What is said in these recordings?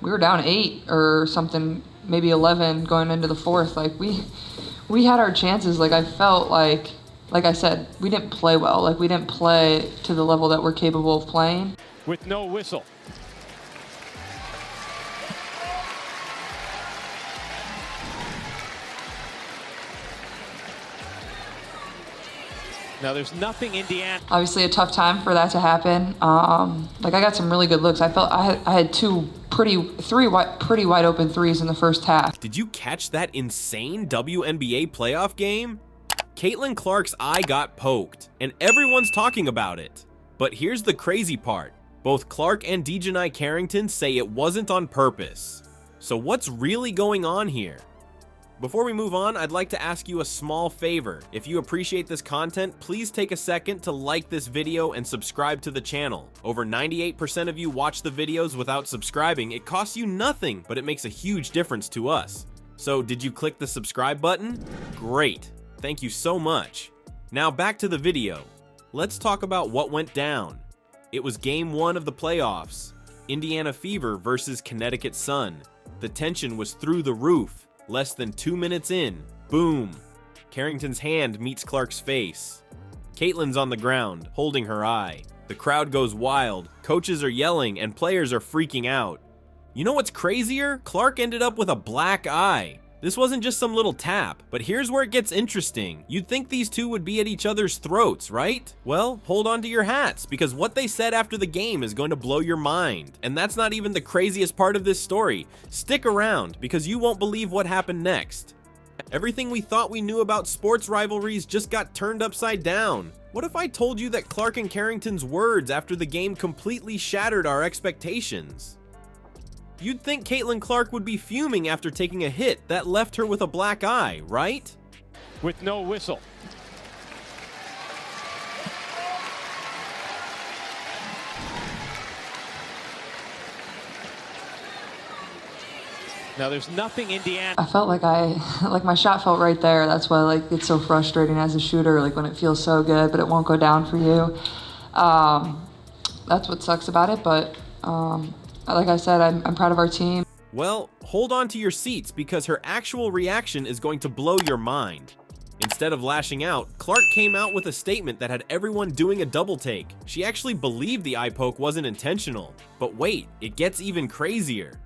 we were down 8 or something, maybe 11 going into the fourth. Like we had our chances. Like I felt like I said, we didn't play well. Like we didn't play to the level that we're capable of playing. With no whistle. Now there's nothing Indiana. Obviously a tough time for that to happen. Like I got some really good looks. I felt I had three wide open threes in the first half. Did you catch that insane WNBA playoff game? Caitlin Clark's eye got poked, and everyone's talking about it. But here's the crazy part. Both Clark and DiJonai Carrington say it wasn't on purpose. So what's really going on here? Before we move on, I'd like to ask you a small favor. If you appreciate this content, please take a second to like this video and subscribe to the channel. Over 98% of you watch the videos without subscribing. It costs you nothing, but it makes a huge difference to us. So did you click the subscribe button? Great. Thank you so much. Now back to the video. Let's talk about what went down. It was game 1 of the playoffs. Indiana Fever versus Connecticut Sun. The tension was through the roof. Less than 2 minutes in, boom. Carrington's hand meets Clark's face. Caitlin's on the ground, holding her eye. The crowd goes wild, coaches are yelling, and players are freaking out. You know what's crazier? Clark ended up with a black eye. This wasn't just some little tap, but here's where it gets interesting. You'd think these two would be at each other's throats, right? Well, hold on to your hats, because what they said after the game is going to blow your mind. And that's not even the craziest part of this story. Stick around, because you won't believe what happened next. Everything we thought we knew about sports rivalries just got turned upside down. What if I told you that Clark and Carrington's words after the game completely shattered our expectations? You'd think Caitlin Clark would be fuming after taking a hit that left her with a black eye, right? With no whistle. Now there's nothing Indiana. I felt like my shot felt right there. That's why like it's so frustrating as a shooter, like when it feels so good but it won't go down for you. That's what sucks about it, but like I said, I'm proud of our team. Well, hold on to your seats because her actual reaction is going to blow your mind. Instead of lashing out, Clark came out with a statement that had everyone doing a double take. She actually believed the eye poke wasn't intentional. But wait, it gets even crazier.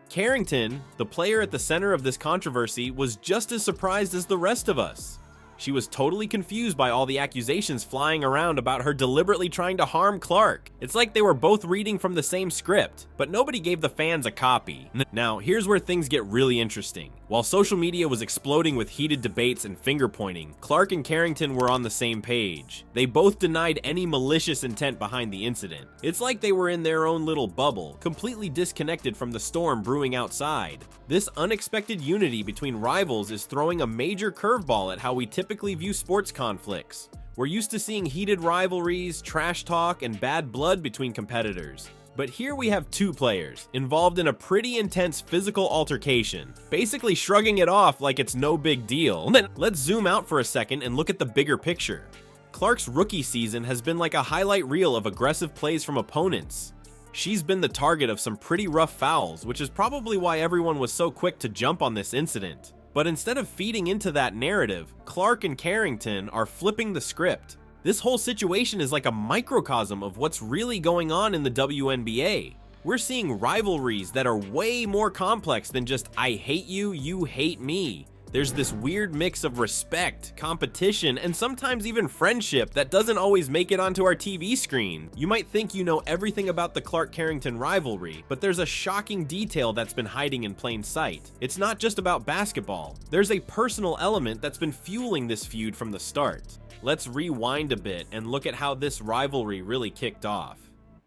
Carrington, the player at the center of this controversy, was just as surprised as the rest of us. She was totally confused by all the accusations flying around about her deliberately trying to harm Clark. It's like they were both reading from the same script, but nobody gave the fans a copy. Now, here's where things get really interesting. While social media was exploding with heated debates and finger pointing, Clark and Carrington were on the same page. They both denied any malicious intent behind the incident. It's like they were in their own little bubble, completely disconnected from the storm brewing outside. This unexpected unity between rivals is throwing a major curveball at how we typically view sports conflicts. We're used to seeing heated rivalries, trash talk, and bad blood between competitors. But here we have two players involved in a pretty intense physical altercation, basically shrugging it off like it's no big deal. Let's zoom out for a second and look at the bigger picture. Clark's rookie season has been like a highlight reel of aggressive plays from opponents. She's been the target of some pretty rough fouls, which is probably why everyone was so quick to jump on this incident. But instead of feeding into that narrative, Clark and Carrington are flipping the script. This whole situation is like a microcosm of what's really going on in the WNBA. We're seeing rivalries that are way more complex than just I hate you, you hate me. There's this weird mix of respect, competition, and sometimes even friendship that doesn't always make it onto our TV screen. You might think you know everything about the Clark-Carrington rivalry, but there's a shocking detail that's been hiding in plain sight. It's not just about basketball. There's a personal element that's been fueling this feud from the start. Let's rewind a bit and look at how this rivalry really kicked off.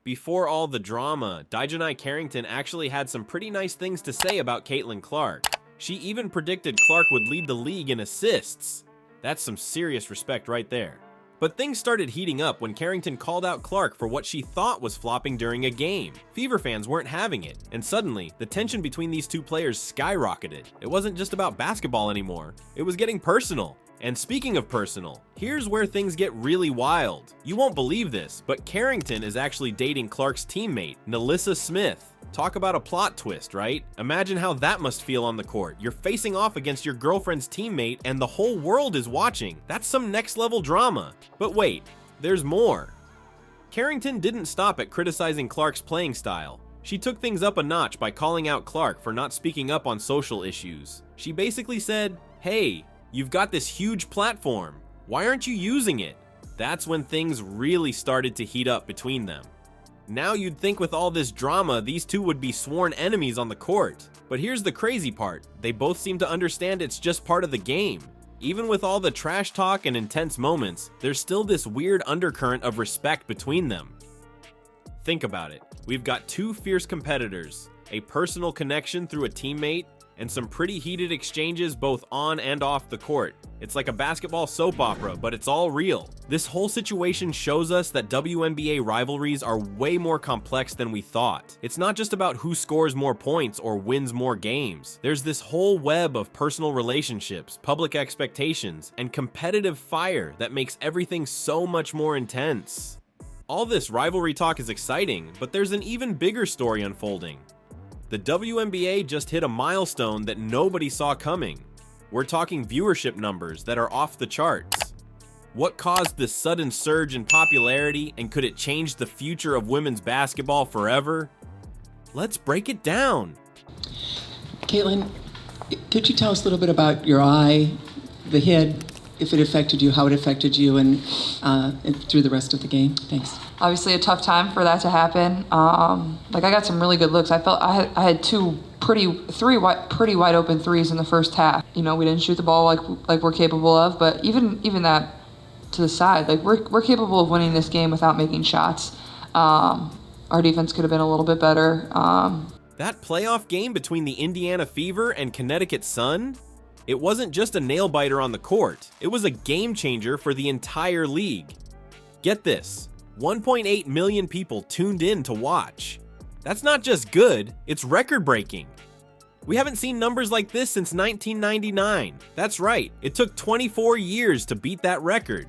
Before all the drama, DiJonai Carrington actually had some pretty nice things to say about Caitlin Clark. She even predicted Clark would lead the league in assists. That's some serious respect right there. But things started heating up when Carrington called out Clark for what she thought was flopping during a game. Fever fans weren't having it, and suddenly, the tension between these two players skyrocketed. It wasn't just about basketball anymore. It was getting personal. And speaking of personal, here's where things get really wild. You won't believe this, but Carrington is actually dating Clark's teammate, Nalissa Smith. Talk about a plot twist, right? Imagine how that must feel on the court. You're facing off against your girlfriend's teammate and the whole world is watching. That's some next level drama. But wait, there's more. Carrington didn't stop at criticizing Clark's playing style. She took things up a notch by calling out Clark for not speaking up on social issues. She basically said, "Hey, you've got this huge platform. Why aren't you using it?" That's when things really started to heat up between them. Now you'd think with all this drama, these two would be sworn enemies on the court. But here's the crazy part. They both seem to understand it's just part of the game. Even with all the trash talk and intense moments, there's still this weird undercurrent of respect between them. Think about it. We've got two fierce competitors, a personal connection through a teammate, and some pretty heated exchanges both on and off the court. It's like a basketball soap opera, but it's all real. This whole situation shows us that WNBA rivalries are way more complex than we thought. It's not just about who scores more points or wins more games. There's this whole web of personal relationships, public expectations, and competitive fire that makes everything so much more intense. All this rivalry talk is exciting, but there's an even bigger story unfolding. The WNBA just hit a milestone that nobody saw coming. We're talking viewership numbers that are off the charts. What caused this sudden surge in popularity, and could it change the future of women's basketball forever? Let's break it down. Caitlin, could you tell us a little bit about your eye, the hit, if it affected you, how it affected you, and through the rest of the game? Thanks. Obviously a tough time for that to happen. I got some really good looks. I felt I had three wide open threes in the first half. You know, we didn't shoot the ball like we're capable of, but even that to the side, like we're capable of winning this game without making shots. Our defense could have been a little bit better. That playoff game between the Indiana Fever and Connecticut Sun? It wasn't just a nail-biter on the court. It was a game changer for the entire league. Get this, 1.8 million people tuned in to watch. That's not just good, it's record-breaking. We haven't seen numbers like this since 1999. That's right, it took 24 years to beat that record.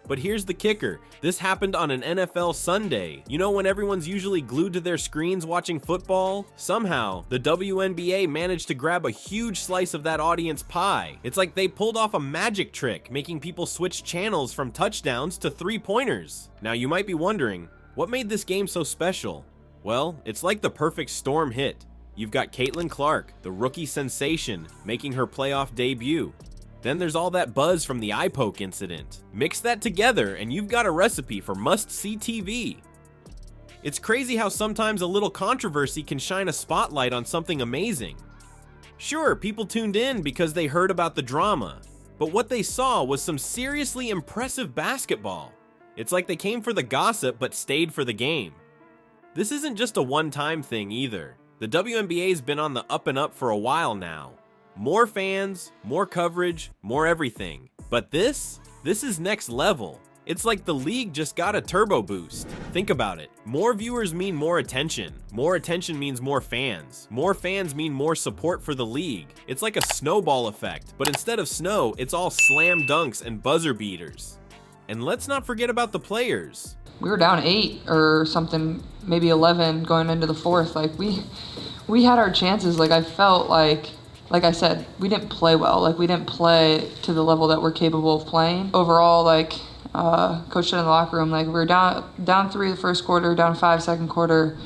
But here's the kicker, this happened on an NFL Sunday. You know when everyone's usually glued to their screens watching football? Somehow, the WNBA managed to grab a huge slice of that audience pie. It's like they pulled off a magic trick, making people switch channels from touchdowns to three-pointers. Now you might be wondering, what made this game so special? Well, it's like the perfect storm hit. You've got Caitlin Clark, the rookie sensation, making her playoff debut. Then there's all that buzz from the eye poke incident. Mix that together and you've got a recipe for must-see TV. It's crazy how sometimes a little controversy can shine a spotlight on something amazing. Sure, people tuned in because they heard about the drama, but what they saw was some seriously impressive basketball. It's like they came for the gossip but stayed for the game. This isn't just a one-time thing either. The WNBA's been on the up and up for a while now. More fans, more coverage, more everything. But this is next level. It's like the league just got a turbo boost. Think about it. More viewers mean more attention. More attention means more fans. More fans mean more support for the league. It's like a snowball effect, but instead of snow, it's all slam dunks and buzzer beaters. And let's not forget about the players. We were down 8 or something, maybe 11 going into the fourth. Like we had our chances. Like I felt like I said, we didn't play well. Like we didn't play to the level that we're capable of playing. Overall, like coach said in the locker room, like we were down 3 the first quarter, down 5 second quarter,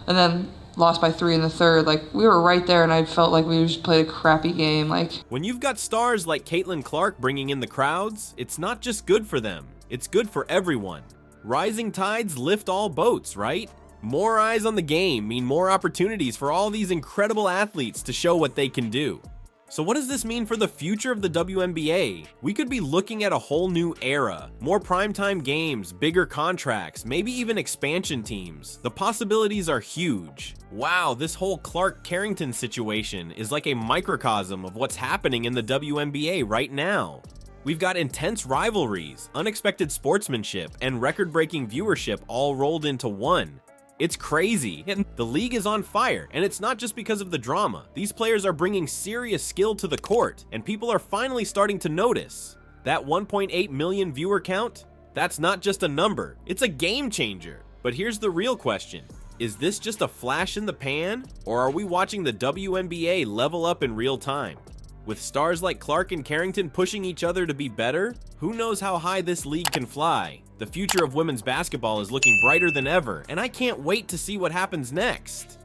and then lost by 3 in the third. Like we were right there, and I felt like we just played a crappy game. Like when you've got stars like Caitlin Clark bringing in the crowds, it's not just good for them. It's good for everyone. Rising tides lift all boats, right? More eyes on the game mean more opportunities for all these incredible athletes to show what they can do. So what does this mean for the future of the WNBA? We could be looking at a whole new era. More primetime games, bigger contracts, maybe even expansion teams. The possibilities are huge. Wow, this whole Clark Carrington situation is like a microcosm of what's happening in the WNBA right now. We've got intense rivalries, unexpected sportsmanship, and record-breaking viewership all rolled into one. It's crazy. And the league is on fire, and it's not just because of the drama. These players are bringing serious skill to the court, and people are finally starting to notice. That 1.8 million viewer count? That's not just a number, it's a game changer. But here's the real question. Is this just a flash in the pan, or are we watching the WNBA level up in real time? With stars like Clark and Carrington pushing each other to be better, who knows how high this league can fly? The future of women's basketball is looking brighter than ever, and I can't wait to see what happens next.